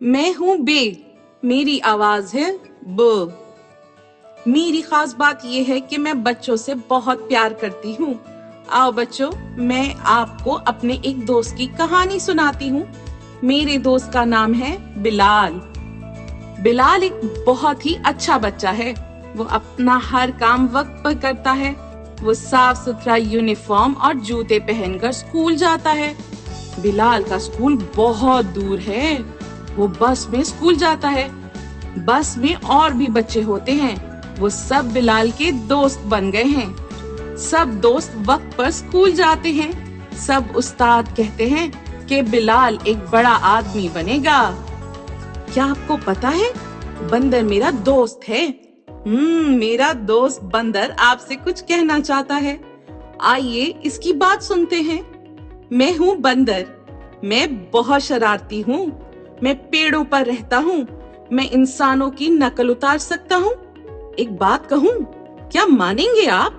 میں ہوں بے، میری آواز ہے ب۔ میری خاص بات یہ ہے کہ میں بچوں سے بہت پیار کرتی ہوں۔ آؤ بچوں، میں آپ کو اپنے ایک دوست کی کہانی سناتی ہوں۔ میرے دوست کا نام ہے بلال۔ بلال ایک بہت ہی اچھا بچہ ہے۔ وہ اپنا ہر کام وقت پر کرتا ہے۔ وہ صاف ستھرا یونیفارم اور جوتے پہن کر اسکول جاتا ہے۔ بلال کا اسکول بہت دور ہے۔ وہ بس میں اسکول جاتا ہے۔ بس میں اور بھی بچے ہوتے ہیں۔ وہ سب بلال کے دوست بن گئے ہیں۔ سب دوست وقت پر اسکول جاتے ہیں۔ سب استاد کہتے ہیں کہ بلال ایک بڑا آدمی بنے گا۔ کیا آپ کو پتا ہے بندر میرا دوست ہے؟ میرا دوست بندر آپ سے کچھ کہنا چاہتا ہے۔ آئیے اس کی بات سنتے ہیں۔ میں ہوں بندر۔ میں بہت شرارتی ہوں۔ میں پیڑوں پر رہتا ہوں۔ میں انسانوں کی نقل اتار سکتا ہوں۔ ایک بات کہوں، کیا مانیں گے آپ؟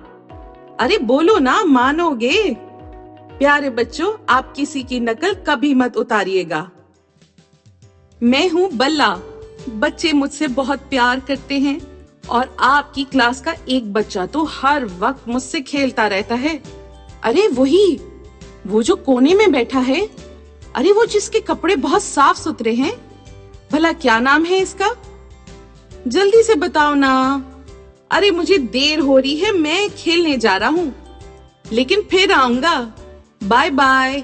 ارے بولو نا، مانو گے؟ پیارے بچوں، آپ کسی کی نقل کبھی مت اتاریے گا۔ میں ہوں بلہ۔ بچے مجھ سے بہت پیار کرتے ہیں اور آپ کی کلاس کا ایک بچہ تو ہر وقت مجھ سے کھیلتا رہتا ہے۔ ارے وہی، وہ جو کونے میں بیٹھا ہے۔ ارے وہ جس کے کپڑے بہت صاف ستھرے ہیں۔ بھلا کیا نام ہے اس کا؟ جلدی سے بتاؤ نا۔ ارے مجھے دیر ہو رہی ہے، میں کھیلنے جا رہا ہوں، لیکن پھر آؤں گا۔ Bye bye.